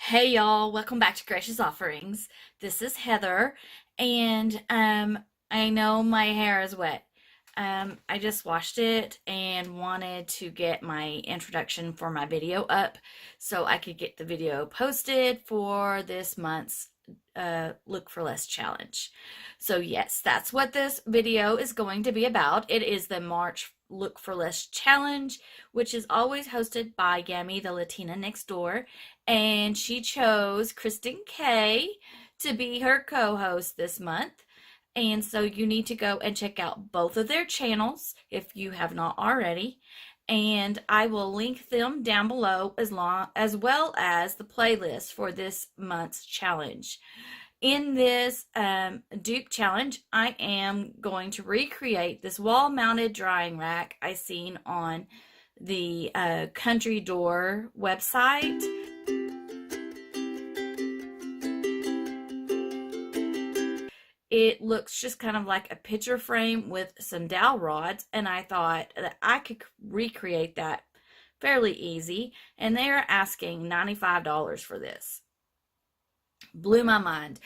Hey y'all, welcome back to Gracious Offerings. This is Heather, and I know my hair is wet. I just washed it and wanted to get my introduction for my video up so I could get the video posted for this month's Look for Less challenge. So yes, that's what this video is going to be about. It is the March Look for Less challenge, which is always hosted by Yami, the Latina next door, and she chose Kristen Kay to be her co-host this month. And so you need to go and check out both of their channels if you have not already. And I will link them down below as well as the playlist for this month's challenge. In this dupe challenge, I am going to recreate this wall-mounted drying rack I seen on the Country Door website. It looks just kind of like a picture frame with some dowel rods, and I thought that I could recreate that fairly easy, and they're asking $95 for this. Blew my mind.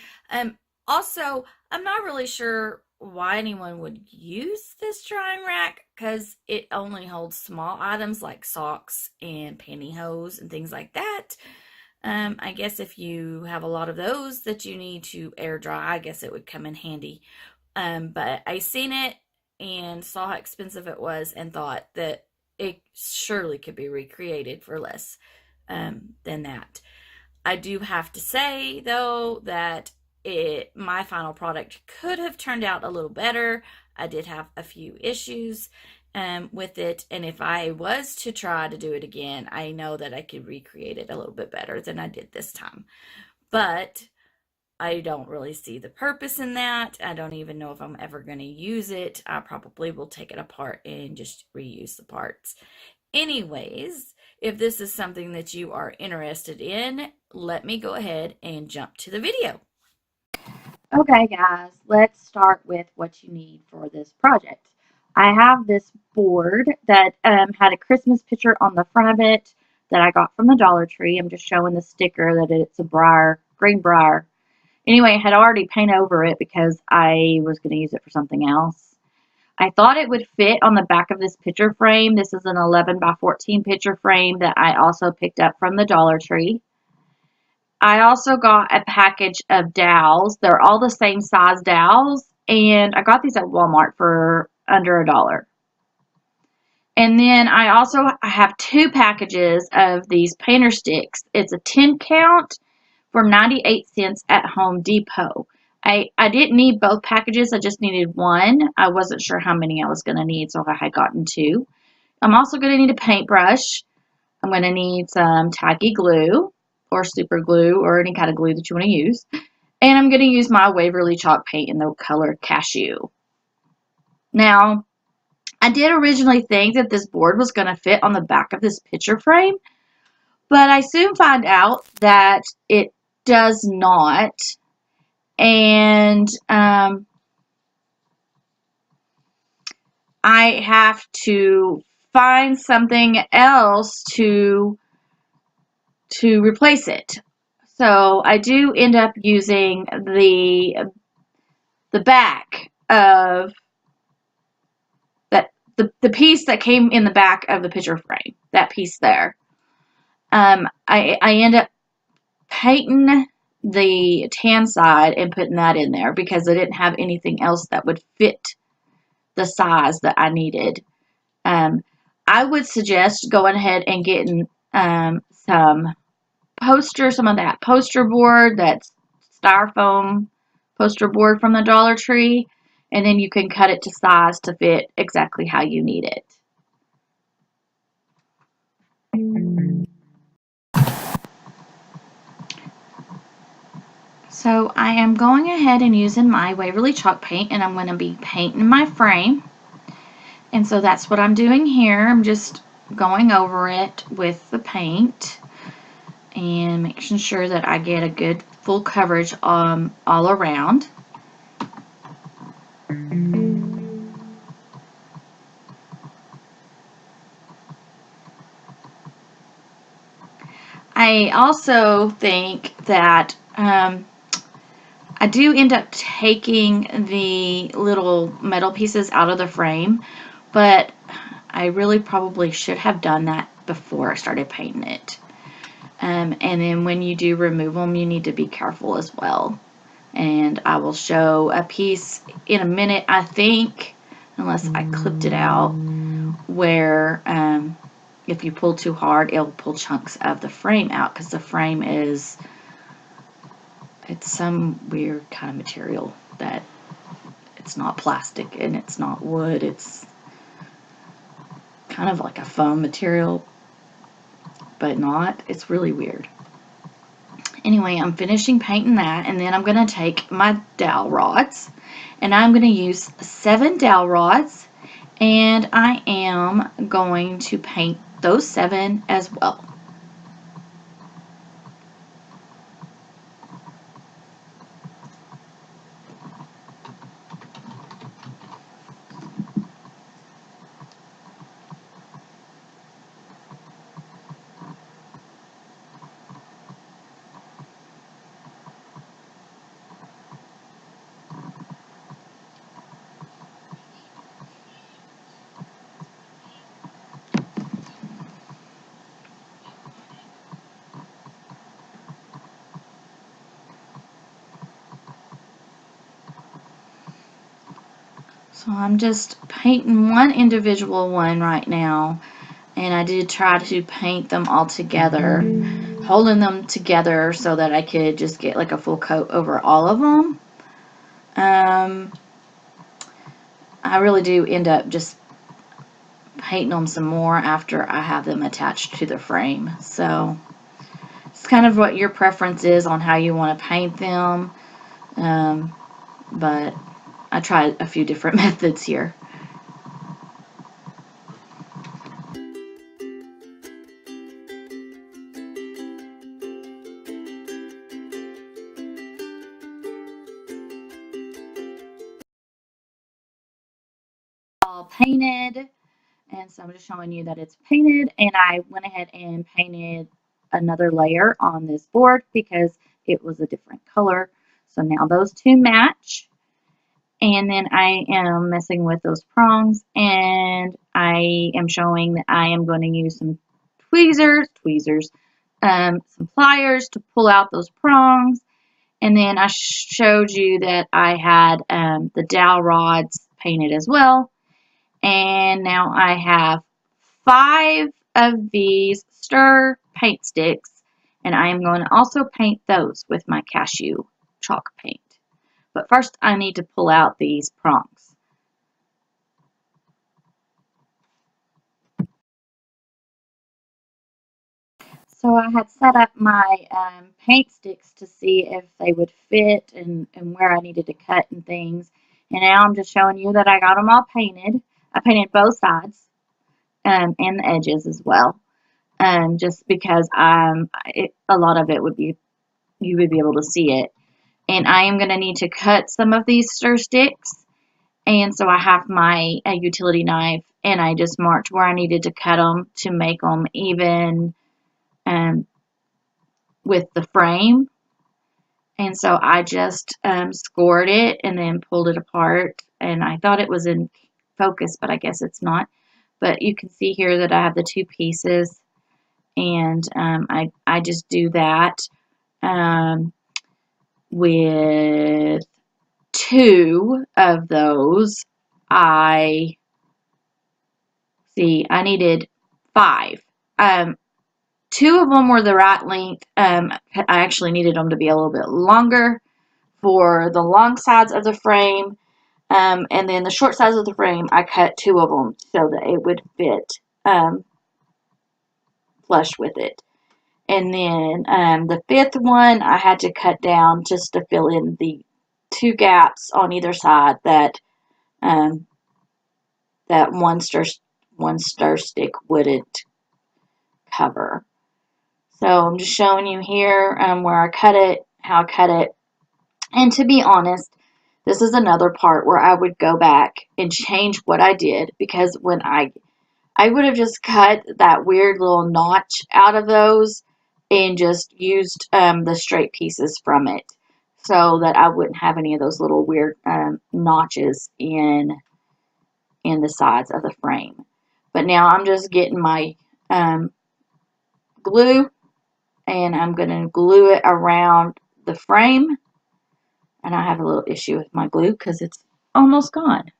Also, I'm not really sure why anyone would use this drying rack because it only holds small items like socks and pantyhose and things like that. I guess if you have a lot of those that you need to air dry, I guess it would come in handy. But I seen it and saw how expensive it was and thought that it surely could be recreated for less than that. I do have to say though that my final product could have turned out a little better. I did have a few issues with it, and if I was to try to do it again, I know that I could recreate it a little bit better than I did this time. But I don't really see the purpose in that. I don't even know if I'm ever going to use it. I probably will take it apart and just reuse the parts. Anyways, if this is something that you are interested in, let me go ahead and jump to the video. Okay, guys, let's start with what you need for this project. I have this board that had a Christmas picture on the front of it that I got from the Dollar Tree. I'm just showing the sticker that it's a briar, green briar. Anyway, I had already painted over it because I was going to use it for something else. I thought it would fit on the back of this picture frame. This is an 11 by 14 picture frame that I also picked up from the Dollar Tree. I also got a package of dowels. They're all the same size dowels, and I got these at Walmart for under $1. And then I also have two packages of these painter sticks. It's a 10 count for 98 cents at Home Depot. I didn't need both packages. I just needed one. I wasn't sure how many I was going to need, so I had gotten two. I'm also going to need a paintbrush. I'm going to need some tacky glue or super glue or any kind of glue that you want to use. And I'm going to use my Waverly chalk paint in the color Cashew. Now, I did originally think that this board was going to fit on the back of this picture frame, but I soon find out that it does not. And I have to find something else to replace it. So I do end up using the back of that the piece that came in the back of the picture frame. That piece there. I end up painting the tan side and putting that in there because I didn't have anything else that would fit the size that I needed. I would suggest going ahead and getting some of that poster board, that's styrofoam poster board from the Dollar Tree, and then you can cut it to size to fit exactly how you need it. So I am going ahead and using my Waverly chalk paint, and I'm going to be painting my frame. And so that's what I'm doing here. I'm just going over it with the paint and making sure that I get a good full coverage all around. I I also think that I do end up taking the little metal pieces out of the frame, but I really probably should have done that before I started painting it. And then when you do remove them, you need to be careful as well. And I will show a piece in a minute, I think, unless I clipped it out, where if you pull too hard, it'll pull chunks of the frame out, because the frame is, it's some weird kind of material that it's not plastic and it's not wood. It's kind of like a foam material, but not. It's really weird. Anyway, I'm finishing painting that, and then I'm going to take my dowel rods, and I'm going to use 7 dowel rods, and I am going to paint those 7 as well. So I'm just painting one individual one right now, and I did try to paint them all together, holding them together so that I could just get like a full coat over all of them. I really do end up just painting them some more after I have them attached to the frame. So it's kind of what your preference is on how you want to paint them. But I tried a few different methods here. All painted, and so I'm just showing you that it's painted, and I went ahead and painted another layer on this board because it was a different color. So now those two match. And then I am messing with those prongs, and I am showing that I am going to use some some pliers to pull out those prongs. And then I showed you that I had the dowel rods painted as well. And now I have 5 of these stir paint sticks, and I am going to also paint those with my cashew chalk paint. But first I need to pull out these prongs. So I had set up my paint sticks to see if they would fit and where I needed to cut and things. And now I'm just showing you that I got them all painted. I painted both sides and the edges as well. Just because a lot of it would be, you would be able to see it. And I am going to need to cut some of these stir sticks. And so I have my utility knife, and I just marked where I needed to cut them to make them even with the frame. And so I just scored it and then pulled it apart. And I thought it was in focus, but I guess it's not. But you can see here that I have the 2 pieces, and I just do that with 2 of those. I needed 5. 2 of them were the right length. I actually needed them to be a little bit longer for the long sides of the frame. And then the short sides of the frame, I cut 2 of them so that it would fit flush with it. And then the 5th one, I had to cut down just to fill in the 2 gaps on either side that that one stir stick wouldn't cover. So I'm just showing you here where I cut it, how I cut it. And to be honest, this is another part where I would go back and change what I did, because when I would have just cut that weird little notch out of those, and just used the straight pieces from it so that I wouldn't have any of those little weird notches in the sides of the frame. But now I'm just getting my glue, and I'm going to glue it around the frame. And I have a little issue with my glue because it's almost gone.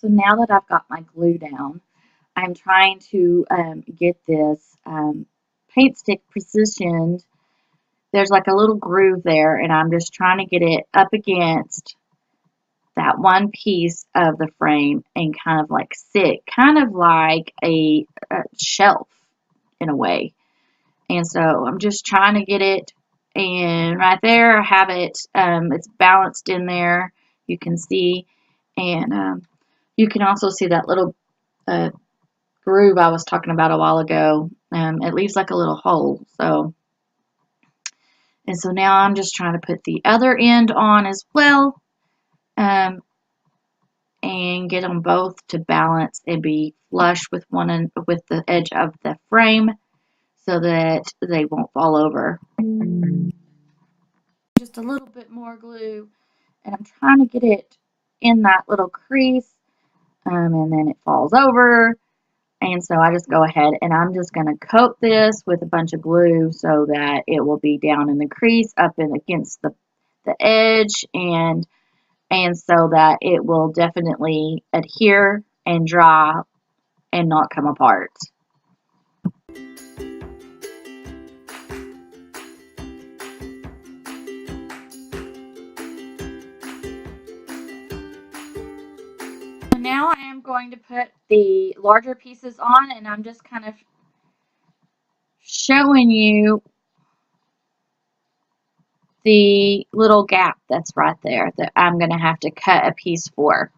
So now that I've got my glue down, I'm trying to get this paint stick positioned. There's like a little groove there, and I'm just trying to get it up against that one piece of the frame and kind of like sit, kind of like a shelf in a way. And so I'm just trying to get it, and right there I have it. It's balanced in there. You can see, and you can also see that little uh, groove I was talking about a while ago. It leaves like a little hole. So now I'm just trying to put the other end on as well, and get them both to balance and be flush with with the edge of the frame so that they won't fall over. Just a little bit more glue, and I'm trying to get it in that little crease, and then it falls over. And so I just go ahead and I'm just going to coat this with a bunch of glue so that it will be down in the crease, up and against the edge, and so that it will definitely adhere and dry and not come apart. So now I am going to put the larger pieces on, and I'm just kind of showing you the little gap that's right there that I'm going to have to cut a piece for.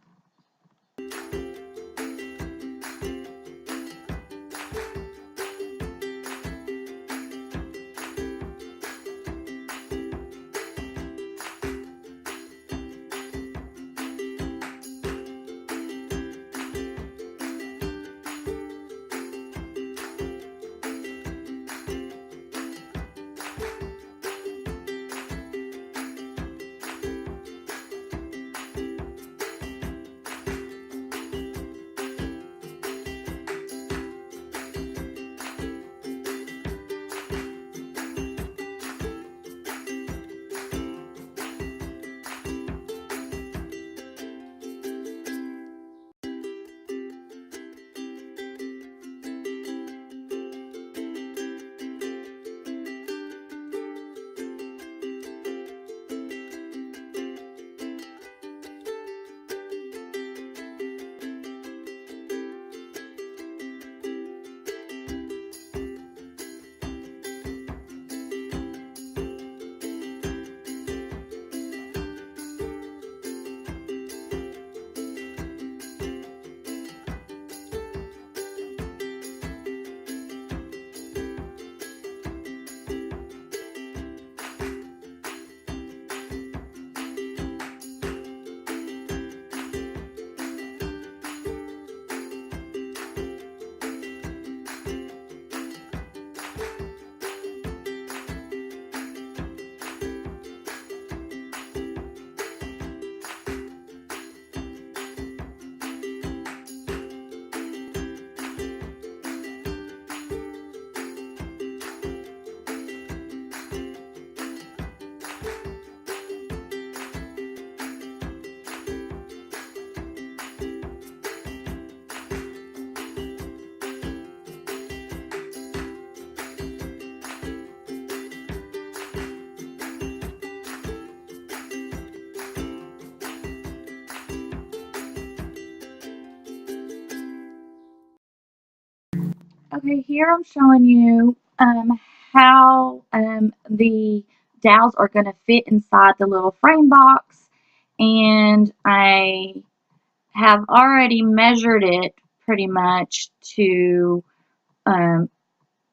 Okay, here I'm showing you how the dowels are going to fit inside the little frame box, and I have already measured it pretty much to um,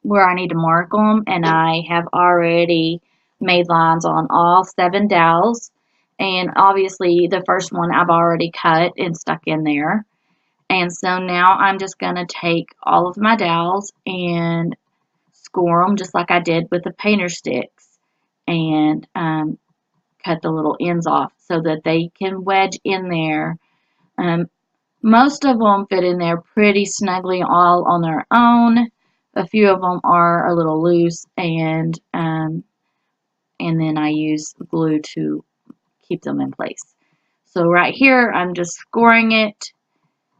where I need to mark them, and I have already made lines on all 7 dowels, and obviously the first one I've already cut and stuck in there. And so now I'm just going to take all of my dowels and score them just like I did with the painter sticks, and cut the little ends off so that they can wedge in there. Most of them fit in there pretty snugly all on their own. A few of them are a little loose, and then I use glue to keep them in place. So right here, I'm just scoring it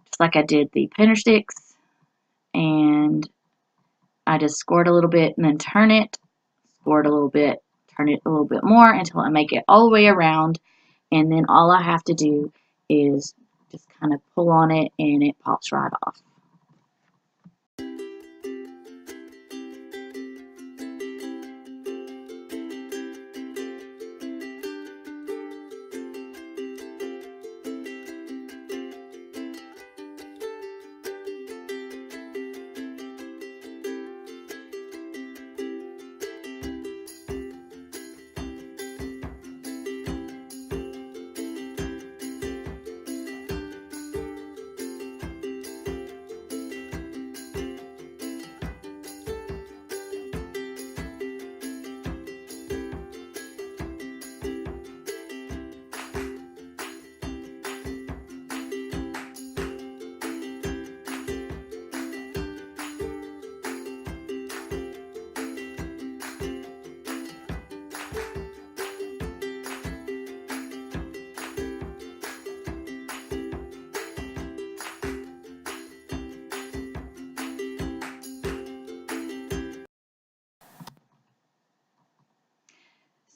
just like I did the painter sticks, and I just score it a little bit and then turn it, score it a little bit, turn it a little bit more until I make it all the way around, and then all I have to do is just kind of pull on it and it pops right off.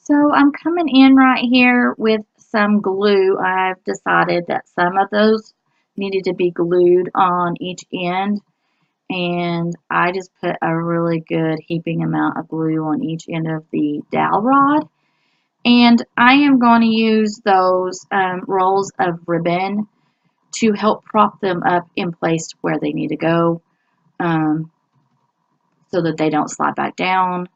So I'm coming in right here with some glue. I've decided that some of those needed to be glued on each end, and I just put a really good heaping amount of glue on each end of the dowel rod. And I am going to use those rolls of ribbon to help prop them up in place where they need to go, so that they don't slide back down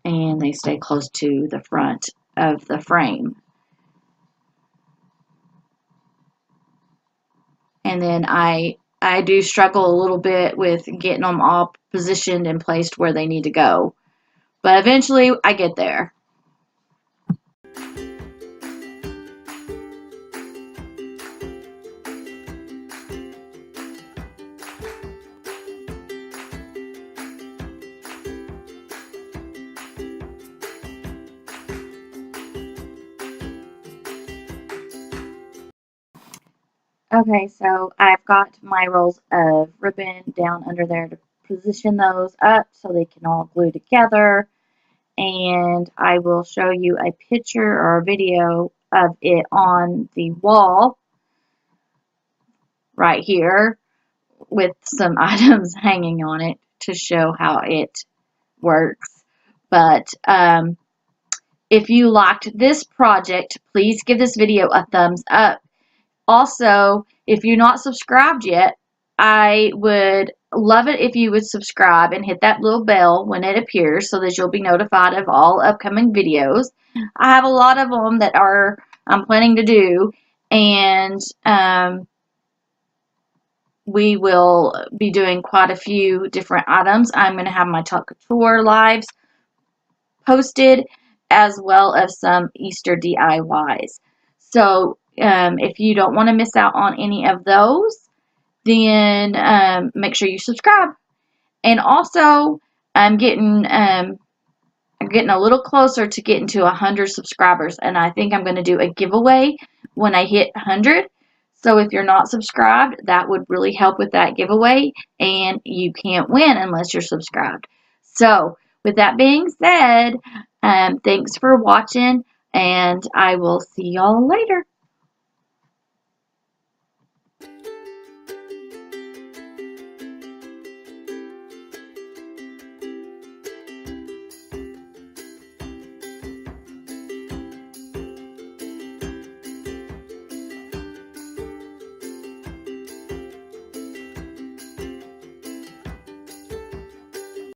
and they stay close to the front of the frame. And then I do struggle a little bit with getting them all positioned and placed where they need to go. But eventually I get there. Okay, so I've got my rolls of ribbon down under there to position those up so they can all glue together. And I will show you a picture or a video of it on the wall right here with some items hanging on it to show how it works. But if you liked this project, please give this video a thumbs up. Also, if you're not subscribed yet, I would love it if you would subscribe and hit that little bell when it appears so that you'll be notified of all upcoming videos. I have a lot of them that I'm planning to do, and we will be doing quite a few different items. I'm going to have my Talk Couture lives posted, as well as some Easter DIYs. So if you don't want to miss out on any of those, then make sure you subscribe. And also, I'm getting a little closer to getting to 100 subscribers, and I think I'm going to do a giveaway when I hit 100. So if you're not subscribed, that would really help with that giveaway, and you can't win unless you're subscribed. So with that being said, thanks for watching, and I will see y'all later.